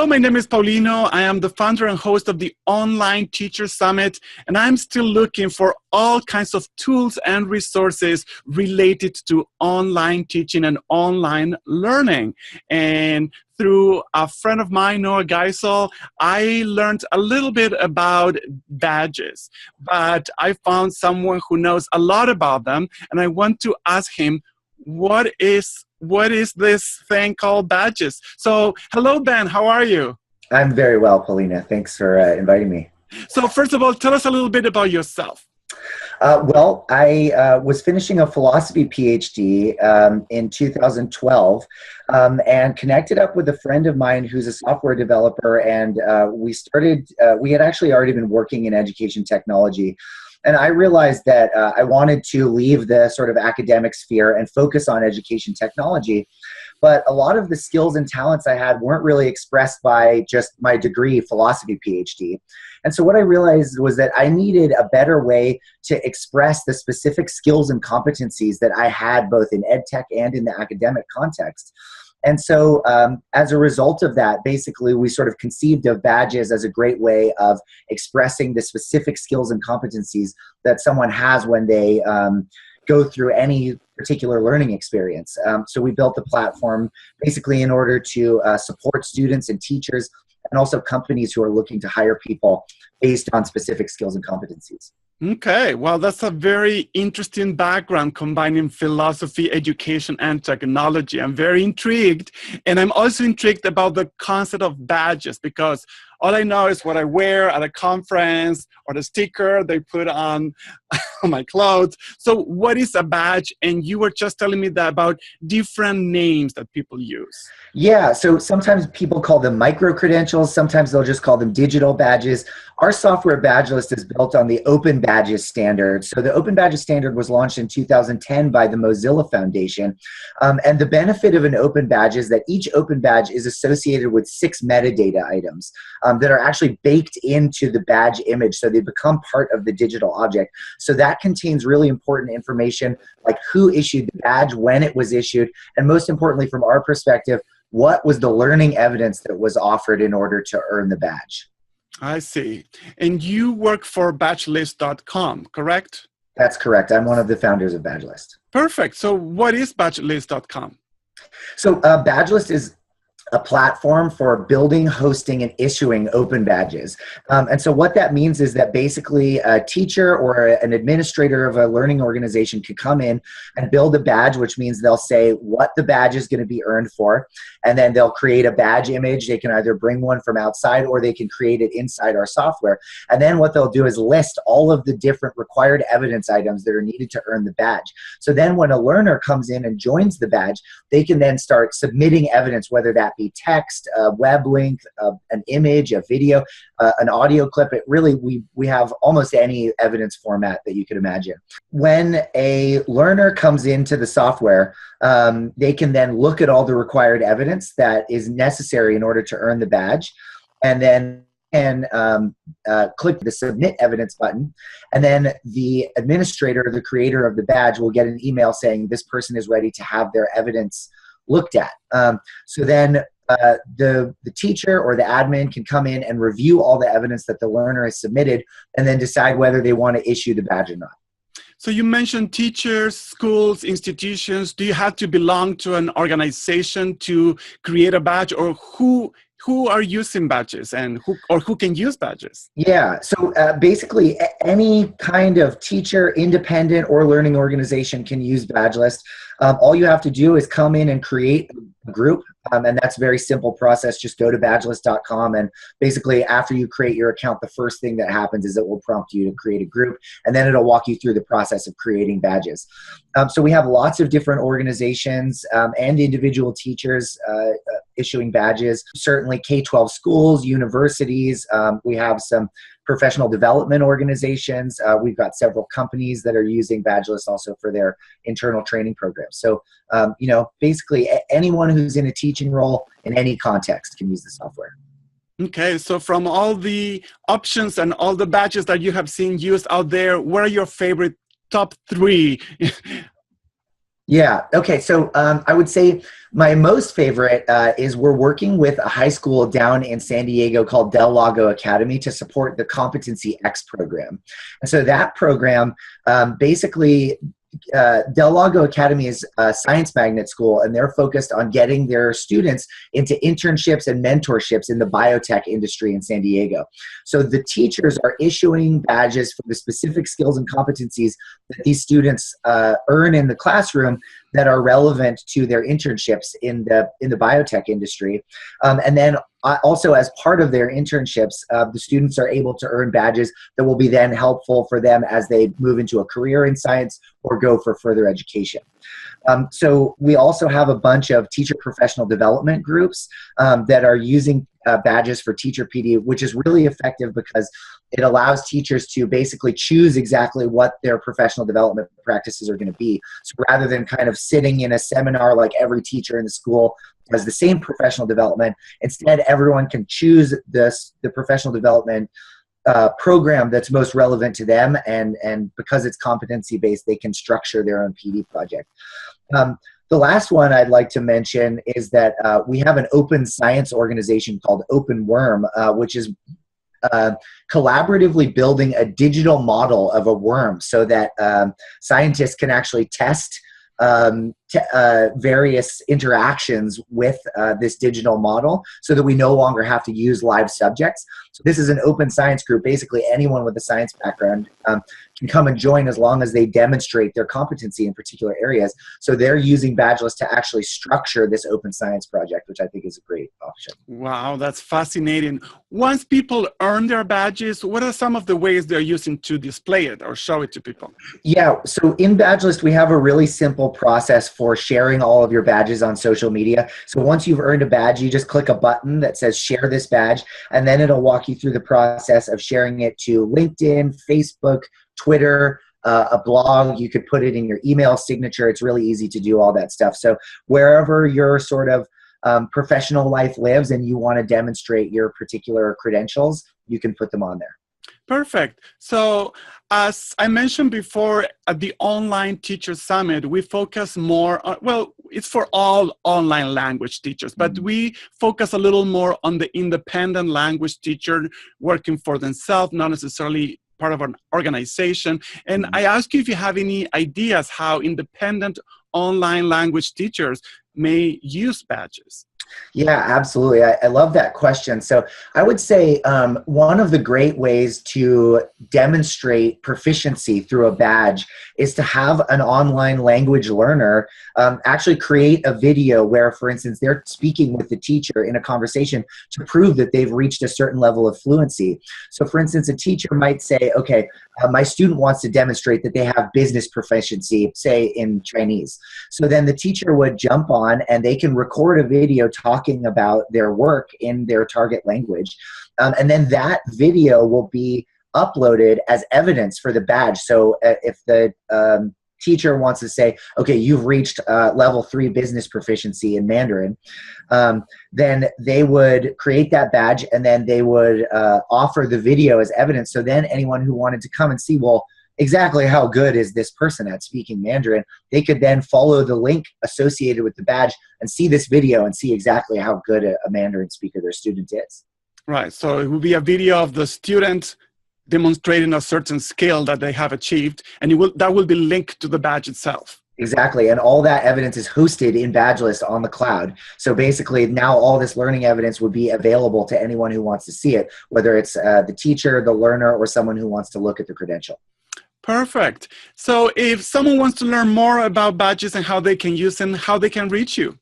Hello, my name is Paulino. I am the founder and host of the Online Teacher Summit, and I'm still looking for all kinds of tools and resources related to online teaching and online learning. And through a friend of mine, Noah Geisel, I learned a little bit about badges, but I found someone who knows a lot about them, and I want to ask him, what is this thing called badges? So, hello, Ben. How are you? I'm very well, Paulina. Thanks for inviting me. So, first of all, tell us a little bit about yourself. Well, I was finishing a philosophy PhD in 2012 and connected up with a friend of mine who's a software developer, and we had actually already been working in education technology. And I realized that I wanted to leave the sort of academic sphere and focus on education technology. But a lot of the skills and talents I had weren't really expressed by just my degree, philosophy PhD. And so what I realized was that I needed a better way to express the specific skills and competencies that I had both in ed tech and in the academic context. And so as a result of that, basically, we sort of conceived of badges as a great way of expressing the specific skills and competencies that someone has when they go through any particular learning experience. So we built the platform basically in order to support students and teachers and also companies who are looking to hire people based on specific skills and competencies. Okay, well, that's a very interesting background combining philosophy, education, and technology. I'm very intrigued, and I'm also intrigued about the concept of badges because all I know is what I wear at a conference or the sticker they put on my clothes. So what is a badge? And you were just telling me that about different names that people use. Yeah, so sometimes people call them micro-credentials. Sometimes they'll just call them digital badges. Our software Badgelist is built on the Open Badges standard. So the Open Badges standard was launched in 2010 by the Mozilla Foundation. And the benefit of an open badge is that each open badge is associated with 6 metadata items that are actually baked into the badge image. So they become part of the digital object. So that contains really important information like who issued the badge, when it was issued, and most importantly from our perspective, what was the learning evidence that was offered in order to earn the badge. I see. And you work for Badgelist.com, correct? That's correct. I'm one of the founders of Badgelist. Perfect. So what is Badgelist.com? So Badgelist is a platform for building, hosting, and issuing open badges. And so what that means is that basically a teacher or an administrator of a learning organization could come in and build a badge, which means they'll say what the badge is going to be earned for, and then they'll create a badge image. They can either bring one from outside or they can create it inside our software. And then what they'll do is list all of the different required evidence items that are needed to earn the badge. So then when a learner comes in and joins the badge, they can then start submitting evidence, whether that be text, a web link, an image, a video, an audio clip. It really, we have almost any evidence format that you could imagine. When a learner comes into the software, they can then look at all the required evidence that is necessary in order to earn the badge, and then click the submit evidence button, and then the administrator, the creator of the badge, will get an email saying this person is ready to have their evidence looked at. So then the teacher or the admin can come in and review all the evidence that the learner has submitted and then decide whether they want to issue the badge or not. So you mentioned teachers, schools, institutions. Do you have to belong to an organization to create a badge, or who are using badges and who can use badges? Yeah, so basically any kind of teacher, independent, or learning organization can use Badgelist. All you have to do is come in and create a group, and that's a very simple process. Just go to badgelist.com, and basically after you create your account, the first thing that happens is it will prompt you to create a group, and then it'll walk you through the process of creating badges. So we have lots of different organizations and individual teachers issuing badges. Certainly K-12 schools, universities. We have some professional development organizations. We've got several companies that are using Badgelist also for their internal training programs. So, basically anyone who's in a teaching role in any context can use the software. Okay, so from all the options and all the badges that you have seen used out there, what are your favorite top 3? Yeah, okay, so I would say My most favorite is we're working with a high school down in San Diego called Del Lago Academy to support the Competency X program. And so that program basically Del Lago Academy is a science magnet school, and they're focused on getting their students into internships and mentorships in the biotech industry in San Diego. So the teachers are issuing badges for the specific skills and competencies that these students earn in the classroom that are relevant to their internships in the biotech industry. And then also, as part of their internships, the students are able to earn badges that will be then helpful for them as they move into a career in science or go for further education. So we also have a bunch of teacher professional development groups that are using badges for teacher PD, which is really effective because it allows teachers to basically choose exactly what their professional development practices are going to be. So rather than kind of sitting in a seminar like every teacher in the school has the same professional development, instead everyone can choose the professional development program that's most relevant to them, and because it's competency based, they can structure their own PD project. The last one I'd like to mention is that we have an open science organization called Open Worm, which is collaboratively building a digital model of a worm so that scientists can actually test various interactions with this digital model so that we no longer have to use live subjects. So this is an open science group. Basically, anyone with a science background can come and join as long as they demonstrate their competency in particular areas. So they're using Badgelist to actually structure this open science project, which I think is a great option. Wow, that's fascinating. Once people earn their badges, what are some of the ways they're using to display it or show it to people? Yeah, so in Badgelist, we have a really simple process for sharing all of your badges on social media. So once you've earned a badge, you just click a button that says share this badge, and then it'll walk you through the process of sharing it to LinkedIn, Facebook, Twitter, a blog. You could put it in your email signature. It's really easy to do all that stuff. So wherever your sort of professional life lives and you want to demonstrate your particular credentials, you can put them on there. Perfect. So as I mentioned before, at the Online Teacher Summit, we focus more on, well, it's for all online language teachers, but we focus a little more on the independent language teacher working for themselves, not necessarily part of an organization. And I ask you if you have any ideas how independent online language teachers may use badges. Yeah, absolutely. I love that question. So I would say one of the great ways to demonstrate proficiency through a badge is to have an online language learner actually create a video where, for instance, they're speaking with the teacher in a conversation to prove that they've reached a certain level of fluency. So, for instance, a teacher might say, okay, my student wants to demonstrate that they have business proficiency, say in Chinese. So then the teacher would jump on and they can record a video talking about their work in their target language. And then that video will be uploaded as evidence for the badge. So if the teacher wants to say, okay, you've reached level 3 business proficiency in Mandarin, then they would create that badge and then they would offer the video as evidence. So then anyone who wanted to come and see, well, exactly how good is this person at speaking Mandarin, they could then follow the link associated with the badge and see this video and see exactly how good a Mandarin speaker their student is. Right. So it will be a video of the student demonstrating a certain skill that they have achieved, and that will be linked to the badge itself. Exactly. And all that evidence is hosted in Badgelist on the cloud. So basically now all this learning evidence would be available to anyone who wants to see it, whether it's the teacher, the learner, or someone who wants to look at the credential. Perfect. So if someone wants to learn more about badges and how they can use them, how they can reach you?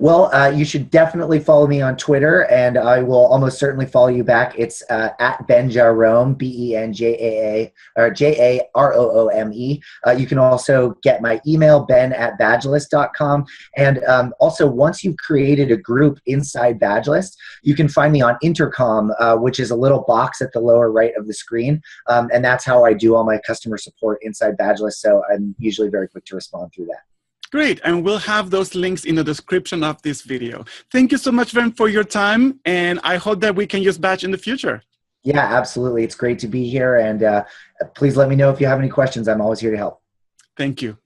Well, you should definitely follow me on Twitter, and I will almost certainly follow you back. It's at Benjarome, BENJAA, or JAROOME. You can also get my email, ben@badgelist.com. And also, once you've created a group inside Badgelist, you can find me on Intercom, which is a little box at the lower right of the screen. And that's how I do all my customer support inside Badgelist. So I'm usually very quick to respond through that. Great, and we'll have those links in the description of this video. Thank you so much, Ben, for your time, and I hope that we can use Badge in the future. Yeah, absolutely. It's great to be here, and please let me know if you have any questions. I'm always here to help. Thank you.